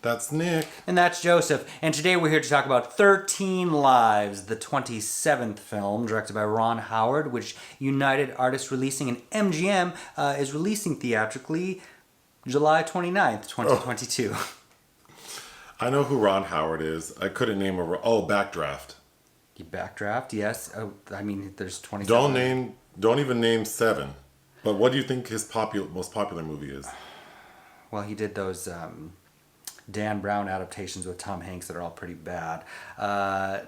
That's Nick. And that's Joseph. And today we're here to talk about 13 Lives, the 27th film, directed by Ron Howard, which United Artists Releasing and MGM is releasing theatrically July 29th, 2022. Oh. I know who Ron Howard is. I couldn't name a... Backdraft. Backdraft, yes. Oh, I mean, there's 27. Don't even name 7. But what do you think his most popular movie is? Well, he did those... Dan Brown adaptations with Tom Hanks that are all pretty bad. A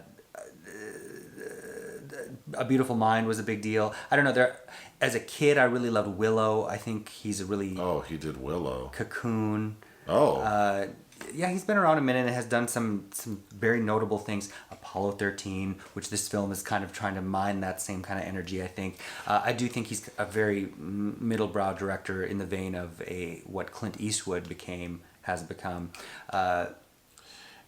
Beautiful Mind was a big deal. I don't know. As a kid, I really loved Willow. I think he's a really... Oh, he did Willow. Cocoon. Oh. Yeah, he's been around a minute and has done some very notable things. Apollo 13, which this film is kind of trying to mine that same kind of energy, I think. I do think he's a very middle-brow director in the vein of what Clint Eastwood has become.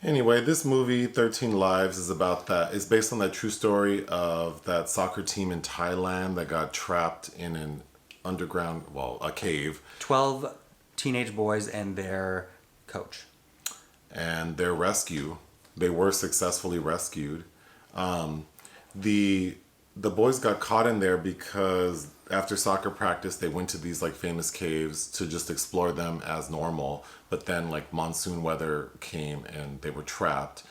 Anyway, this movie, 13 Lives, is about that. It's based on that true story of that soccer team in Thailand that got trapped in an underground, a cave. 12 teenage boys and their coach. And their rescue. They were successfully rescued. The boys got caught in there because after soccer practice, they went to these famous caves to just explore them as normal. But then monsoon weather came and they were trapped.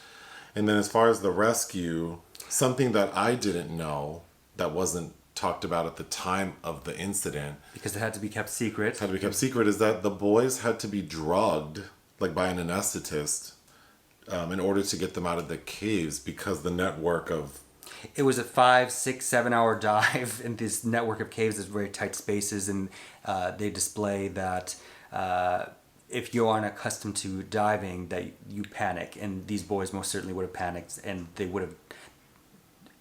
And then as far as the rescue, something that I didn't know that wasn't talked about at the time of the incident. Because it had to be kept secret. Is that the boys had to be drugged by an anaesthetist in order to get them out of the caves because the network of... It was a 5, 6, 7 hour dive in this network of caves. There's very tight spaces, and they display that if you aren't accustomed to diving, that you panic. And these boys most certainly would have panicked, and they would have...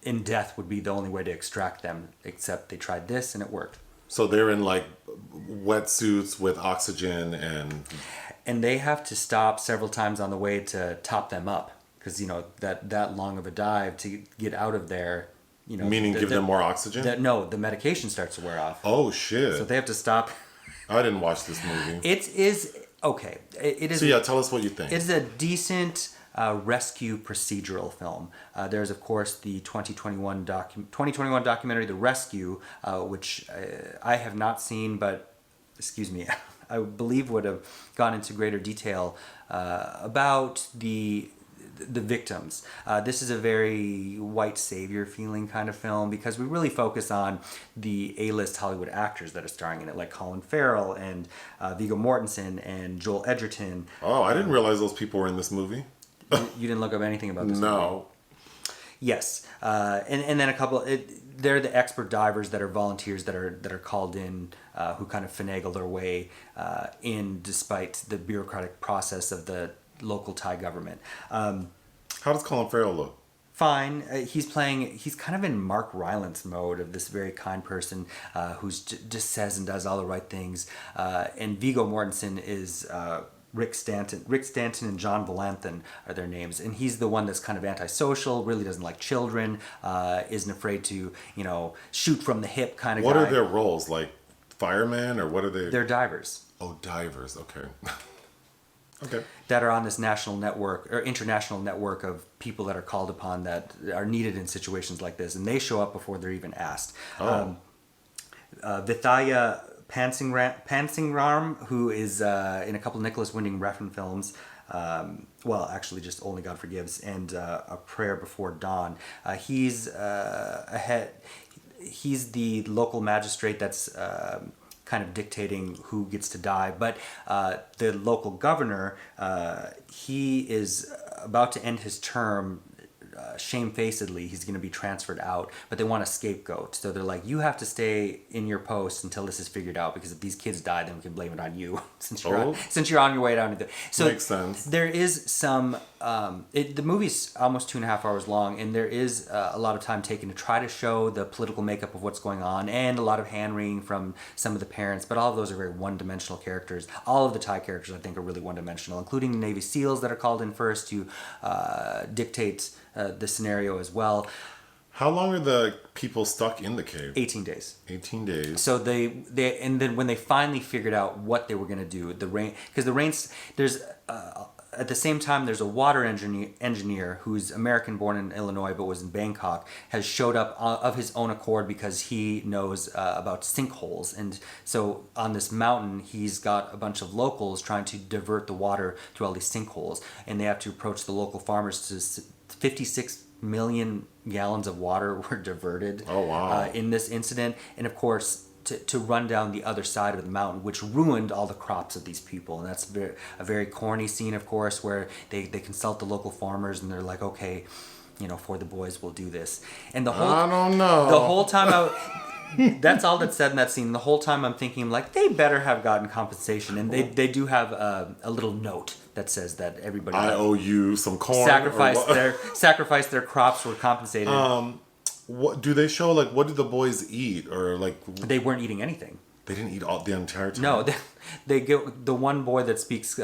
In death would be the only way to extract them, except they tried this and it worked. So they're in wetsuits with oxygen and they have to stop several times on the way to top them up because that long of a dive to get out of there. Meaning give them more oxygen? No, the medication starts to wear off. Oh shit! So they have to stop. I didn't watch this movie. It is okay. It is. So yeah, tell us what you think. It's a decent rescue procedural film. There's of course the 2021 documentary The Rescue, which I have not seen, but I believe would have gone into greater detail about the victims. This is a very white savior feeling kind of film because we really focus on the A-list Hollywood actors that are starring in it, like Colin Farrell and Viggo Mortensen and Jewell Edgerton. Oh, I didn't realize those people were in this movie. You didn't look up anything about this movie? No. Yes. And then a couple... They're the expert divers that are volunteers that are called in who kind of finagle their way in despite the bureaucratic process of the local Thai government. How does Colin Farrell look? Fine. He's kind of in Mark Rylance mode of this very kind person who just says and does all the right things. And Viggo Mortensen is... Rick Stanton and John Volanthen are their names, and he's the one that's kind of antisocial, really doesn't like children, isn't afraid to, shoot from the hip kind of guy. What are their roles? Like firemen, or what are they? They're divers. Oh, divers. Okay. Okay. That are on this national network or international network of people that are called upon that are needed in situations like this, and they show up before they're even asked. Oh. Vithaya Pansringarm, who is in a couple of Nicholas Winding Refn films, actually just Only God Forgives and A Prayer Before Dawn. He's the local magistrate that's kind of dictating who gets to die, but the local governor, he is about to end his term. Shamefacedly, he's going to be transferred out, but they want a scapegoat. So they're like, you have to stay in your post until this is figured out, because if these kids die, then we can blame it on you since you're on your way down to the... So makes sense. There is some... the movie's almost 2.5 hours long, and there is a lot of time taken to try to show the political makeup of what's going on, and a lot of hand-wringing from some of the parents, but all of those are very one-dimensional characters. All of the Thai characters, I think, are really one-dimensional, including the Navy SEALs that are called in first to dictate the scenario as well. How long are the people stuck in the cave? 18 days. 18 days. So they and then when they finally figured out what they were going to do, there's at the same time, there's a water engineer who's American born in Illinois but was in Bangkok, has showed up of his own accord because he knows about sinkholes. And so on this mountain, he's got a bunch of locals trying to divert the water through all these sinkholes. And they have to approach the local farmers to 56 million gallons of water were diverted in this incident. And of course, to run down the other side of the mountain, which ruined all the crops of these people. And that's a very corny scene, of course, where they consult the local farmers and they're like, okay, for the boys, we'll do this. And the whole I don't know. The whole time that's all that's said in that scene. The whole time I'm thinking, like, they better have gotten compensation. And they do have a little note that says that everybody I owe you some corn. Sacrifice their crops were compensated. What do they show? Like, what did the boys eat, or like? They weren't eating anything. They didn't eat all the entire time. No, they get the one boy that speaks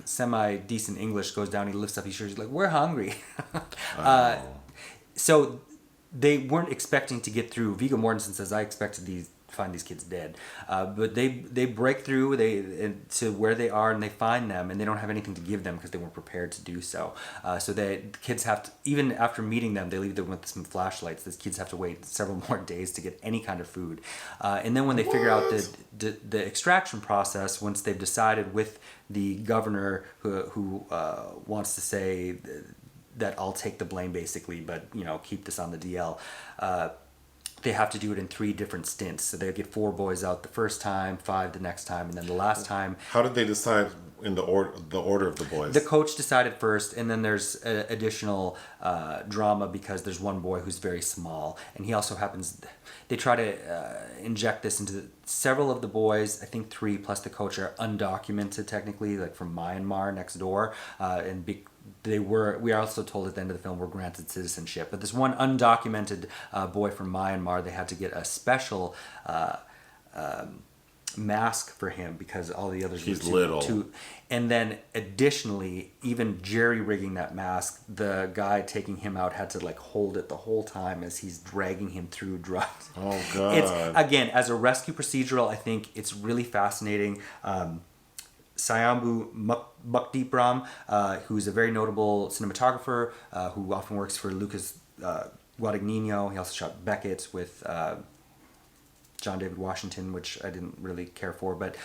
semi decent English goes down. He lifts up his shirt. He's like, "We're hungry." So they weren't expecting to get through. Viggo Mortensen says, "I expected to find these kids dead," but they break through to where they are and they find them, and they don't have anything to give them because they weren't prepared to do so. So the kids have to, even after meeting them, they leave them with some flashlights. These kids have to wait several more days to get any kind of food, and then when they figure out the extraction process, once they've decided with the governor who wants to say that I'll take the blame basically, but keep this on the DL. They have to do it in 3 different stints. So they get 4 boys out the first time, 5 the next time, and then the last time. How did they decide in the order of the boys? The coach decided first, and then there's additional drama because there's one boy who's very small, and he also happens. They try to inject this into several of the boys. I think 3 plus the coach are undocumented technically, like from Myanmar next door, and we are also told at the end of the film were granted citizenship. But this one undocumented boy from Myanmar, they had to get a special mask for him because all the others he's were little. And then additionally, even jerry-rigging that mask, the guy taking him out had to like hold it the whole time as he's dragging him through drugs. Oh God! It's, again, as a rescue procedural, I think it's really fascinating. Sayambu Mukdeepram, who's a very notable cinematographer who often works for Lucas Guadagnino. He also shot Beckett with John David Washington, which I didn't really care for. But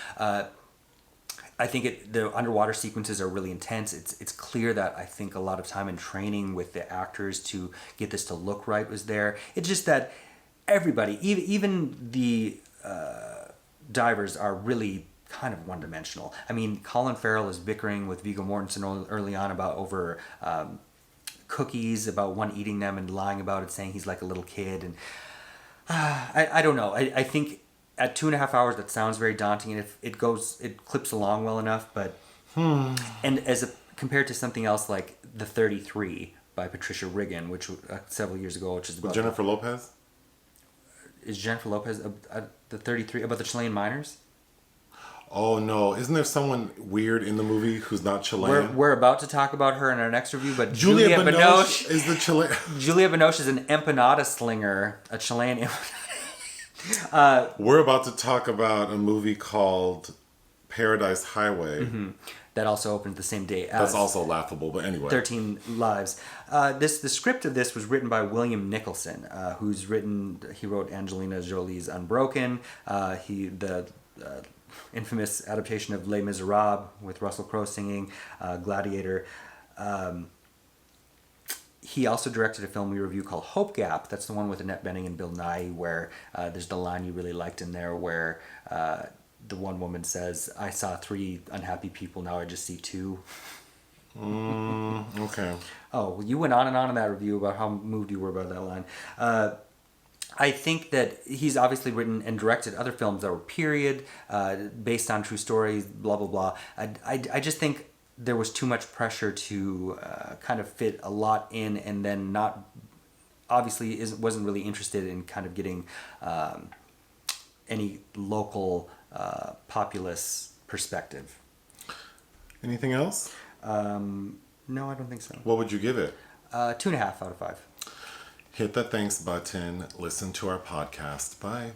I think the underwater sequences are really intense. It's clear that I think a lot of time and training with the actors to get this to look right was there. It's just that everybody, even the divers, are really kind of one-dimensional. I mean, Colin Farrell is bickering with Viggo Mortensen early on over cookies, about one eating them and lying about it, saying he's like a little kid. And I don't know. I think at 2.5 hours that sounds very daunting, and if it clips along well enough. But and compared to something else like The 33 by Patricia Riggin, which several years ago, which is about Jennifer Lopez. Is Jennifer Lopez the 33 about the Chilean miners? Oh no! Isn't there someone weird in the movie who's not Chilean? We're about to talk about her in our next review, but Julia Binoche is the Chilean. Julia Binoche is an empanada slinger, a Chilean. We're about to talk about a movie called Paradise Highway. Mm-hmm. That also opened the same day as. That's also laughable, but anyway. 13 Lives. The script of this was written by William Nicholson, he wrote Angelina Jolie's Unbroken. Infamous adaptation of Les Miserables with Russell Crowe singing, Gladiator. He also directed a film we review called Hope Gap. That's the one with Annette Bening and Bill Nighy, where there's the line you really liked in there where the one woman says, "I saw 3 unhappy people, now I just see 2." Okay. Oh, well, you went on and on in that review about how moved you were about that line. I think that he's obviously written and directed other films that were period, based on true stories, blah, blah, blah. I just think there was too much pressure to kind of fit a lot in, and then wasn't really interested in kind of getting any local populace perspective. Anything else? No, I don't think so. What would you give it? 2.5 out of 5. Hit that thanks button. Listen to our podcast. Bye.